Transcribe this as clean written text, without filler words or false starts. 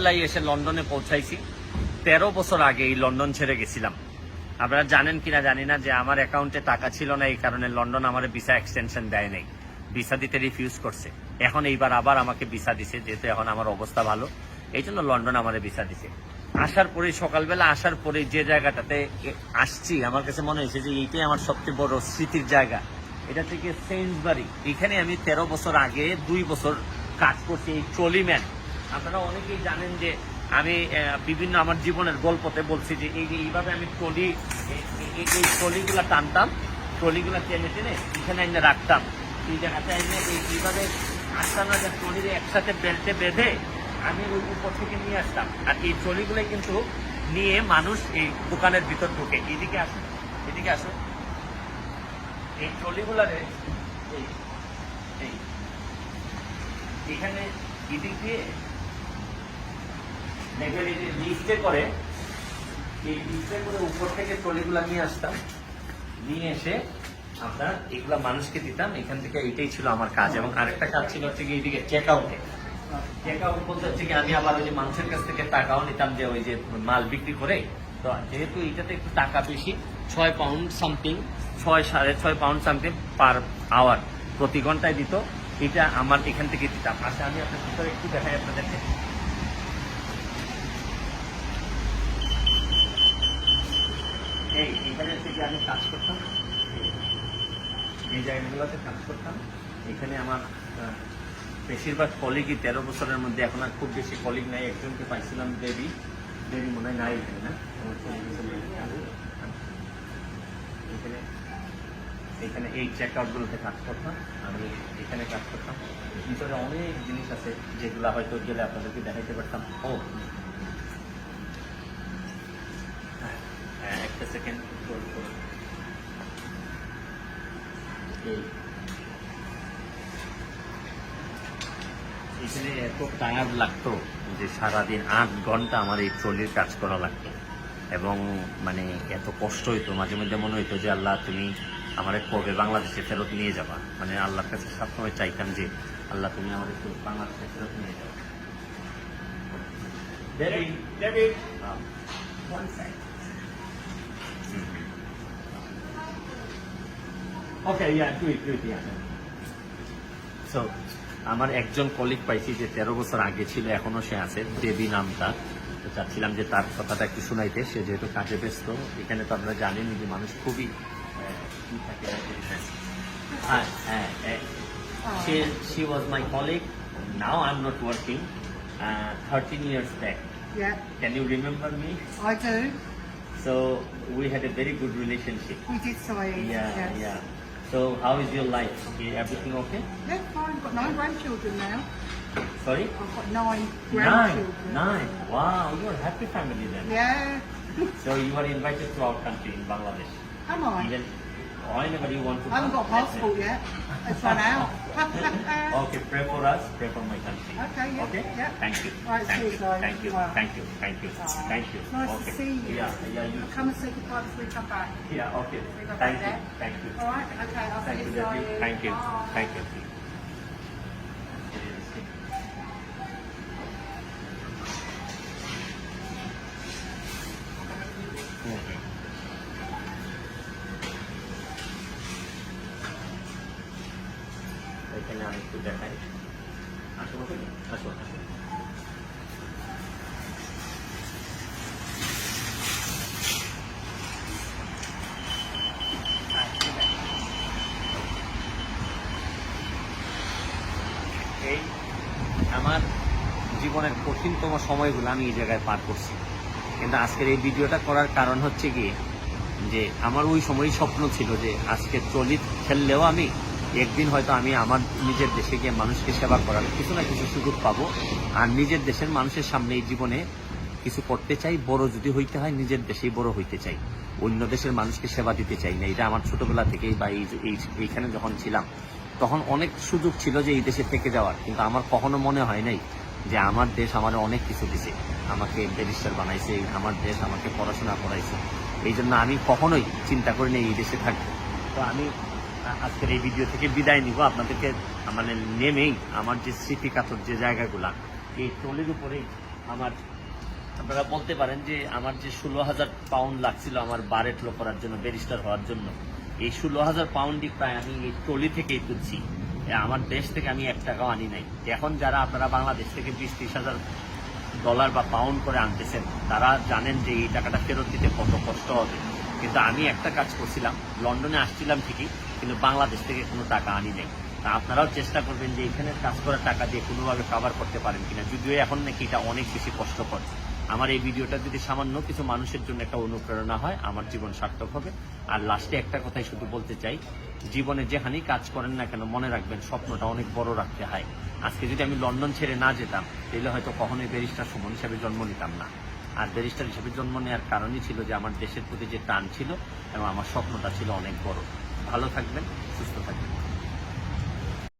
সকালবেলায় এসে লন্ডনে পৌঁছাইছি। 13 বছর আগে এই লন্ডন ছেড়ে গেছিলাম। আপনারা জানেন কিনা জানি না যে আমার অ্যাকাউন্টে টাকা ছিল না, এই কারণে লন্ডন আমার ভিসা এক্সটেনশন দেয় নাই, ভিসা দিতে রিফিউজ করছে। এখন এইবার আবার আমাকে ভিসা দিছে, যেহেতু এখন আমার অবস্থা ভালো, এই জন্য লন্ডন আমার ভিসা দিছে। আসার পরে সকালবেলা আসার পরে যে জায়গাটাতে আসছি, আমার কাছে মনে হয়েছে যে এইটাই আমার সবচেয়ে বড় স্মৃতির জায়গা। এটা থেকে সেন্সবারি, এখানে আমি 13 বছর আগে 2 বছর কাজ করছি এই ট্রলিম্যান। আপনারা অনেকেই জানেন যে আমি বিভিন্ন আমার জীবনের গল্পতে বলছি যে এইভাবে আমি এই ট্রলিগুলো টানতাম, ট্রলিগুলো টেনে টেনে এখানে এনে রাখতাম, এই জায়গাতে এনে এইভাবে আসতাম না, যে ট্রলির একসাথে বেল্টে বেঁধে আমি ওই উপর থেকে নিয়ে আসতাম। আর এই ট্রলিগুলোই কিন্তু নিয়ে মানুষ এই দোকানের ভিতর ঢুকে। এদিকে আসুন, এদিকে আসুন। এই ট্রলিগুলারে এখানে এদিক দিয়ে লিফটে করে উপর থেকে ট্রলিগুলা নিয়ে আসতাম, নিয়ে এসে আপনার এগুলা মানুষকে দিতাম। এখান থেকে এইটাই ছিল আমার কাজ। এবং আরেকটা কাজ ছিল হচ্ছে কি এইদিকে চেক আউটে। চেক আউট বলতে হচ্ছে কি আমি আবার ওই যে মানুষের কাছ থেকে টাকাও নিতাম, যে ওই যে মাল বিক্রি করে। তো যেহেতু এইটাতে একটু টাকা বেশি, 6 pound something, 6.5 pound something per hour, প্রতি ঘন্টায় দিত। এটা আমার এখান থেকে দিতাম। আচ্ছা, আমি আপনার ভিতরে একটু দেখাই আপনাদেরকে। এইখানে থেকে আমি কাজ করতাম, এই জায়গাগুলোতে কাজ করতাম। এখানে আমার বেশিরভাগ কলিগই 13 বছরের মধ্যে, এখন আর খুব বেশি কলিগ নাই। একজনকে পাইছিলাম, দেবী মনে হয় নাই এখানে, না? এখানে এই চেক আউটগুলোতে কাজ করতাম, আমি এখানে কাজ করতাম। ভিতরে অনেক জিনিস আছে যেগুলো হয়তো গেলে আপনাদেরকে দেখাইতে পারতাম। একটা সেকেন্ড। এখানে এত টায়ার্ড লাগতো যে সারাদিন 8 ঘন্টা আমার এই ট্রলির কাজ করা লাগতো। এবং মানে এত কষ্ট হইতো, মাঝে মধ্যে মনে হইতো যে আল্লাহ তুমি আমার কবে বাংলাদেশে ফেরত নিয়ে যাবা। মানে আল্লাহর কাছে সবসময় চাইতাম যে আল্লাহ তুমি আমার একটু বাংলাদেশে ফেরত নিয়ে যাও। Okay, yeah, do it, yeah. So, আমার একজন কলিগ পাইছি যে 13 বছর আগে ছিল, এখনো সে আছে, দেবী নামটা। তো চাচ্ছিলাম যে তার কথাটা একটু শোনাইতে। সে যেহেতু কাজে ব্যস্ত, এখানে তো আপনারা জানেন যে মানুষ খুবই she was my colleague. Now I'm not working. 13 years back. Yeah. Can you remember me? I do. So we had a very good relationship. We did, Saeed. Yeah, yes. yeah. So how is your life? Everything okay? Yeah, fine. I've got 9 grandchildren now. Sorry? I've got 9 grandchildren. Nine. Wow, you're a happy family then. Yeah. So you are invited to our country in Bangladesh. Am I? Even whenever you want to. I haven't got a passport yet. It's run out. Okay, pray for us, pray for my country. Okay, yeah. Okay? Yeah. Thank you. Right, Thank see you. you guys. Thank you. Wow. Thank you. Thank you. Thank you. Nice Okay. to see you. Yeah, you. I'll come and say goodbye before we come back. Yeah, okay. We go Thank back you. there. Thank you. All right. Okay. I'll Thank see you, you. Debbie. Saeed. Thank you. Bye. Thank you. এখানে আমি একটু দেখাই। আসো আসো আসো। এই আমার জীবনের কঠিনতম সময়গুলো আমি এই জায়গায় পার করছি। কিন্তু আজকের এই ভিডিওটা করার কারণ হচ্ছে কি, যে আমার ওই সময়ই স্বপ্ন ছিল যে আজকে ট্রলি ফেললেও আমি একদিন হয়তো আমি আমার নিজের দেশে গিয়ে মানুষকে সেবা করার কিছু না কিছু সুযোগ পাবো। আর নিজের দেশের মানুষের সামনে এই জীবনে কিছু করতে চাই, বড় যদি হইতে হয় নিজের দেশেই বড় হইতে চাই, অন্য দেশের মানুষকে সেবা দিতে চাই না। এটা আমার ছোটবেলা থেকেই, বা এইখানে যখন ছিলাম তখন অনেক সুযোগ ছিল যে এই দেশে থেকে যাওয়ার, কিন্তু আমার কখনো মনে হয় নাই যে আমার দেশ আমার অনেক কিছু দিছে, আমাকে ব্যারিস্টার বানাইছে, আমার দেশ আমাকে পড়াশোনা করাইছে। এই জন্য আমি কখনোই চিন্তা করি না এই দেশে থাকবো। তো আমি আজকের এই ভিডিও থেকে বিদায় নিব। আপনাদেরকে মানে নেমেই আমার যে স্মৃতিকাতর যে জায়গাগুলা, এই ট্রলির উপরেই আমার আপনারা বলতে পারেন যে আমার যে 16,000 পাউন্ড লাগছিল আমার বার এটলো করার জন্য, ব্যারিস্টার হওয়ার জন্য, এই 16,000 পাউন্ডই প্রায় আমি এই ট্রলি থেকেই তুলছি। আমার দেশ থেকে আমি 1 টাকাও আনি নাই। এখন যারা আপনারা বাংলাদেশ থেকে 20-30,000 ডলার বা পাউন্ড করে আনতেছেন, তারা জানেন যে এই টাকাটা ফেরত দিতে কত কষ্ট হবে। কিন্তু আমি একটা কাজ করছিলাম, লন্ডনে আসছিলাম ঠিকই, কিন্তু বাংলাদেশ থেকে কোনো টাকা আনি নাই। তা আপনারাও চেষ্টা করবেন যে এখানে কাজ করার টাকা দিয়ে কোনোভাবে কভার করতে পারেন কিনা, যদিও এখন নাকি এটা অনেক বেশি কষ্টকর। আমার এই ভিডিওটা যদি সামান্য কিছু মানুষের জন্য একটা অনুপ্রেরণা হয়, আমার জীবন সার্থক হবে। আর লাস্টে একটা কথাই শুধু বলতে চাই, জীবনে যেখানেই কাজ করেন না কেন মনে রাখবেন স্বপ্নটা অনেক বড় রাখতে হয়। আজকে যদি আমি লন্ডন ছেড়ে না যেতাম, তাহলে হয়তো কখনোই ব্যারিস্টার সুমন হিসেবে জন্ম নিতাম না। আর ব্যারিস্টার হিসেবে জন্ম নেওয়ার কারণই ছিল যে আমার দেশের প্রতি যে টান ছিল এবং আমার স্বপ্নটা ছিল অনেক বড়। ভালো থাকবেন, সুস্থ থাকবেন।